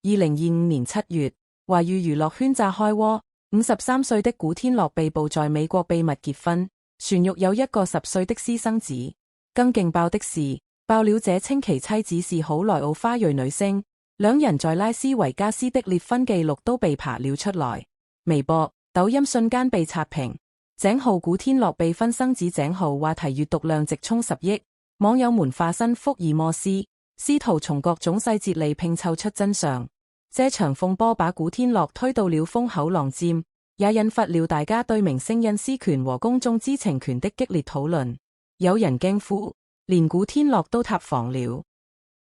2025年7月，華語娛樂圈炸開鍋，53歲的古天樂被捕在美國秘密結婚，船育有一個10歲的私生子。更勁爆的是，爆料者稱其妻子是好萊塢花裔女星，兩人在拉斯維加斯的獵婚記錄都被扒了出來。微博、抖音瞬間被刷屏，井號古天樂被婚生子井號話題閱讀量直衝10億，網友們化身福爾摩斯，試圖從各種細節裡拼湊出真相。這場風波把古天樂推到了風口浪尖，也引發了大家對明星隱私權和公眾知情權的激烈討論。有人驚呼，連古天樂都塌房了；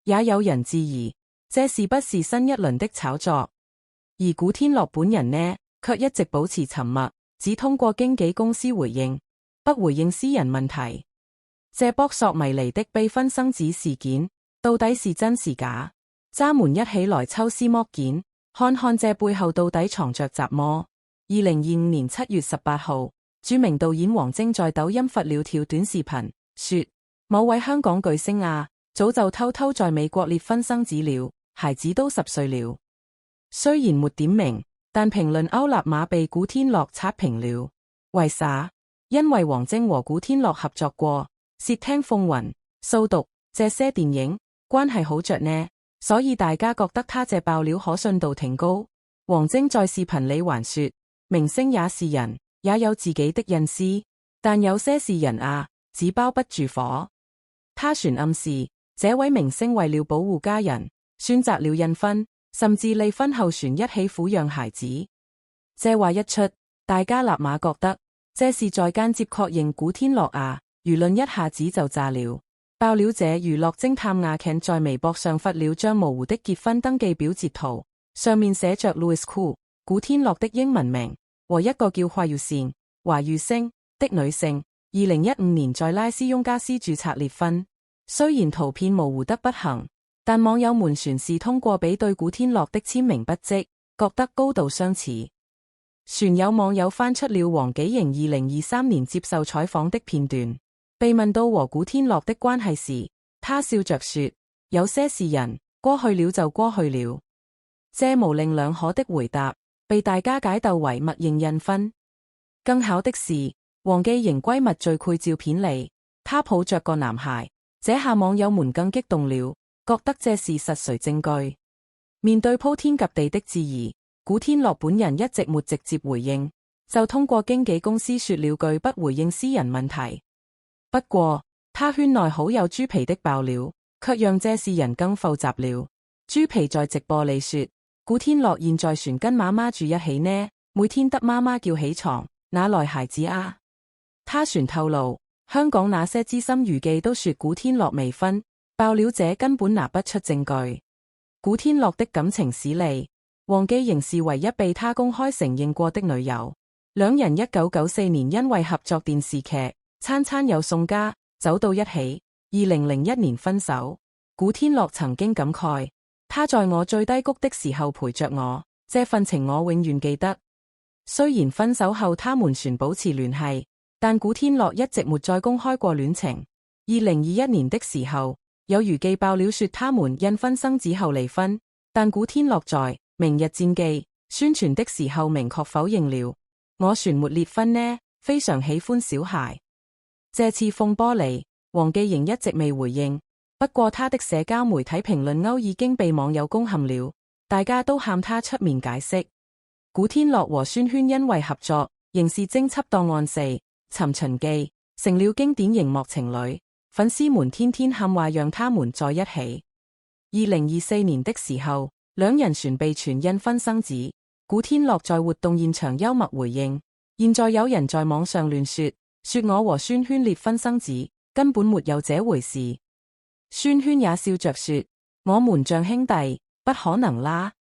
也有人質疑，這是不是新一輪的炒作？而古天樂本人呢，卻一直保持沉默，只通過經紀公司回應，不回應私人問題。這撲朔迷離的被婚生子事件，到底是真是假？渣們一起來抽絲剝繭，看看這背後到底藏着什麼。2025年7月18號，著名導演王晶在抖音發了條短視頻，說某位香港巨星啊，早就偷偷在美國獵婚生子了，孩子都10歲了。雖然沒點名，但評論歐立馬被古天樂刷屏了。為啥？因為王晶和古天樂合作過《竊聽風雲》《掃毒》這些電影，關係好着呢。所以大家覺得他這爆料可信度挺高。王晶在視頻裡還說，明星也是人，也有自己的隱私，但有些是人啊，紙包不住火。他旋暗示，這位明星為了保護家人，選擇了隱婚，甚至離婚後旋一起撫養孩子。這話一出，大家立馬覺得這是在間接確認古天樂啊，輿論一下子就炸了。爆料者娛樂偵探阿 Ken 在微博上發了張模糊的結婚登記表截圖，上面寫着 Louis Koo 古天樂的英文名和一個叫華玉線華玉星的女性，2015年在拉斯雍加斯註冊獵婚。雖然圖片模糊得不行，但網友們全是通過比對古天樂的簽名筆跡，覺得高度相似。船有網友翻出了黃紀瑩2023年接受採訪的片段。被問到和古天樂的關係時，他笑着說：有些是人，過去了就過去了。這模棱兩可的回答，被大家解讀為默認隱婚。更巧的是，黃紀瑩閨蜜最配照片裡，她抱着個男孩，這下網友們更激動了，覺得這是實錘證據。面對鋪天蓋地的質疑，古天樂本人一直沒直接回應，就通過經紀公司說了句不回應私人問題。不過，他圈內好友豬皮的爆料，卻讓這事人更複雜了。豬皮在直播裡說，古天樂現在船跟媽媽住一起呢，每天得媽媽叫起床，哪來孩子啊？他船透露，香港那些資深娛記都說古天樂未婚，爆料者根本拿不出證據。古天樂的感情史裡，黃紀瑩是唯一被他公開承認過的女友。兩人1994年因為合作電視劇餐餐有送家，走到一起。2001年分手。古天樂曾經感慨，他在我最低谷的時候陪着我，這份情我永遠記得。雖然分手後他們全保持聯繫，但古天樂一直沒再公開過戀情。2021年的時候，有娛記爆料說他們因婚生子後離婚，但古天樂在《明日戰記》宣傳的時候明確否認了，我船沒裂婚呢，非常喜歡小孩。這次風波裡，黃紀瑩一直未回應，不過她的社交媒體評論勾已經被網友攻陷了，大家都喊她出面解釋。古天樂和宣萱因為合作刑事偵緝檔案4尋秦記成了經典熒幕情侶，粉絲們天天喊話讓他們在一起。2024年的時候，兩人傳被傳因婚生子，古天樂在活動現場幽默回應，現在有人在網上亂說我和宣萱獵婚生子，根本沒有這回事。宣萱也笑着說，我們像兄弟，不可能啦。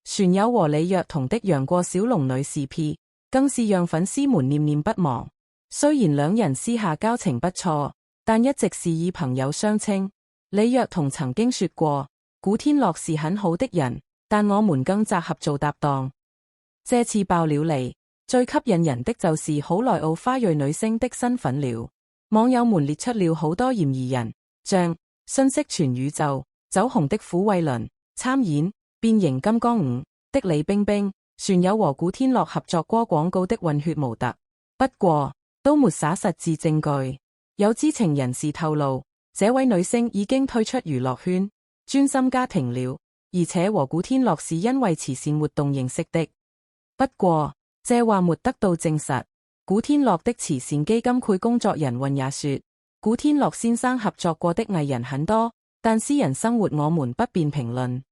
船友和李若彤的楊過小龍女 CP 更是讓粉絲們念念不忘。雖然兩人私下交情不錯，但一直是以朋友相稱。李若彤曾經說過，古天樂是很好的人，但我們更適合做搭檔。這次爆料裡，最吸引人的就是好萊塢花裔女星的身份了。網友們列出了好多嫌疑人，像信息全宇宙走紅的虎慧倫參演變形金剛5的李冰冰，船有和古天樂合作過廣告的混血模特，不過都沒啥實質證據。有知情人士透露，這位女星已經退出娛樂圈，專心家庭了，而且和古天樂是因為慈善活動認識的。不過，這話沒得到證實。古天樂的慈善基金會工作人員也說，古天樂先生合作過的藝人很多，但私人生活我們不便評論。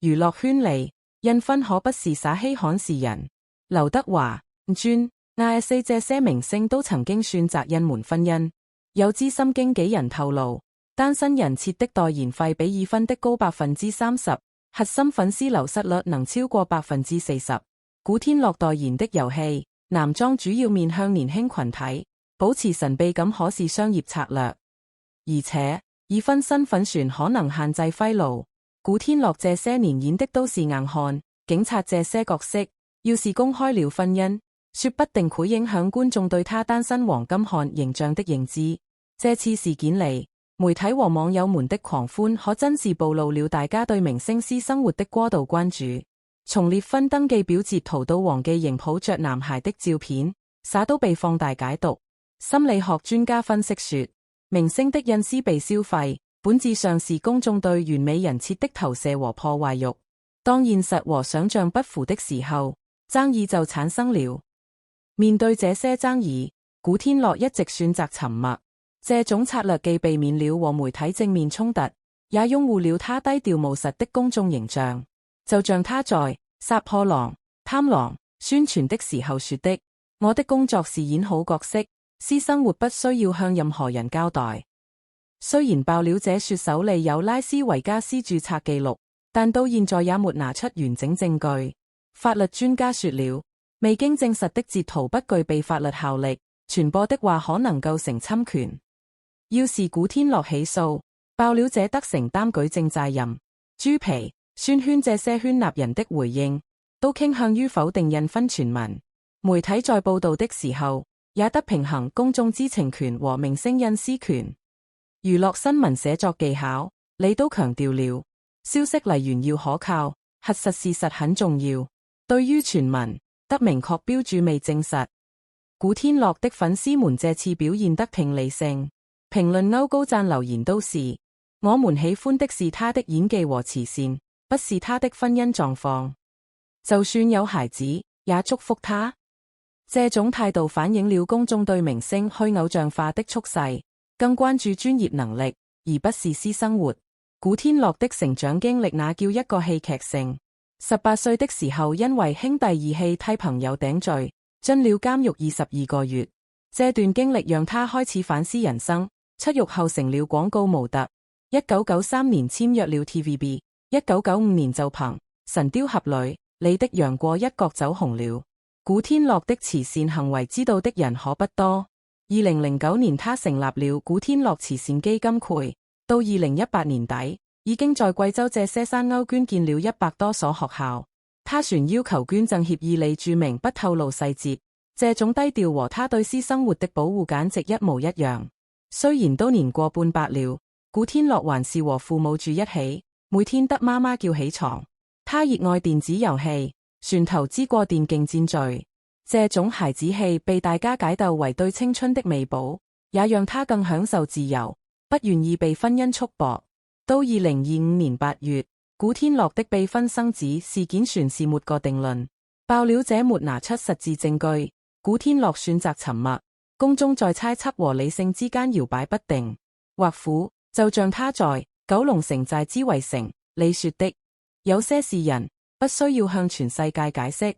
娛樂圈裏，印婚可不是啥稀罕事人。劉德華、尊、IS 這些明星都曾經選擇隱瞞婚姻。有資深經紀人透露，單身人設的代言費比已婚的高 30%， 核心粉絲流失率能超過 40%。古天樂代言的遊戲男裝主要面向年輕群體，保持神秘感可是商業策略。而且已婚身份船可能限制揮露。古天樂這些年演的都是硬漢、警察這些角色，要是公開了婚姻，說不定會影響觀眾對他單身黃金漢形象的認知。這次事件裏，媒體和網友們的狂歡可真是暴露了大家對明星私生活的過度關注。從結婚登記表截圖到王繼瑩抱着男孩的照片，啥都被放大解讀。心理學專家分析說，明星的隱私被消費，本質上是公眾對完美人設的投射和破壞欲。當現實和想象不符的時候，爭議就產生了。面對這些爭議，古天樂一直選擇沉默。這種策略既避免了和媒體正面衝突，也擁護了他低調務實的公眾形象。就像他在《殺破狼》《貪狼》宣傳的時候說的：我的工作是演好角色，私生活不需要向任何人交代。雖然爆料者說手裏有拉斯維加斯註冊記錄，但到現在也沒拿出完整證據。法律專家說了，未經證實的截圖不具備法律效力，傳播的話可能構成侵權。要是古天樂起訴，爆料者得承擔舉證責任。豬皮、宣萱這些圈內人的回應，都傾向於否定印婚傳聞。媒體在報道的時候，也得平衡公眾知情權和明星隱私權。娛樂新聞寫作技巧，你都強調了，消息來源要可靠，核實事實很重要。對於傳聞，得明確標註未證實。古天樂的粉絲們這次表現得挺理性，評論歐高讚留言都是：我們喜歡的是他的演技和慈善，不是他的婚姻狀況。就算有孩子，也祝福他。這種態度反映了公眾對明星去偶像化的趨勢，更關注專業能力，而不是私生活。古天樂的成長經歷那叫一個戲劇性。18歲的時候，因為兄弟義氣替朋友頂罪，進了監獄22個月。這段經歷讓他開始反思人生。出獄後成了廣告模特。1993年簽約了 TVB，1995年就憑《神鵰俠侶》你的楊過一角走紅了。古天樂的慈善行為知道的人可不多。2009年他成立了古天樂慈善基金會，到2018年底，已經在貴州這些山丘捐建了100多所學校。他船要求捐贈協議裏註明不透露細節，這種低調和他對私生活的保護簡直一模一樣。雖然都年過半百了，古天樂還是和父母住一起，每天得媽媽叫起床。他熱愛電子遊戲，船投資過電競戰隊。這種孩子氣被大家解讀為對青春的彌補，也讓他更享受自由，不願意被婚姻束縛。到2025年8月，古天樂的被婚生子事件算是沒個定論，爆料者沒拿出實質證據，古天樂選擇沉默。公眾在猜測和理性之間搖擺不定，或苦，就像他在九龍城寨之圍城裏說的：有些事人不需要向全世界解釋。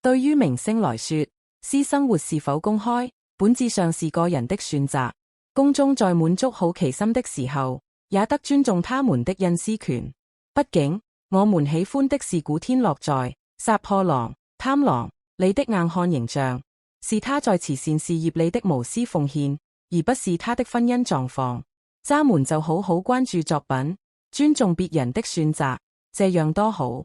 對於明星來說，私生活是否公開，本質上是個人的選擇。公眾在滿足好奇心的時候，也得尊重他們的隱私權。畢竟，我們喜歡的是古天樂在《殺破狼》《貪狼》裏的硬漢形象。是他在慈善事業裏的無私奉獻，而不是他的婚姻狀況。咱們就好好關注作品，尊重別人的選擇，這樣多好。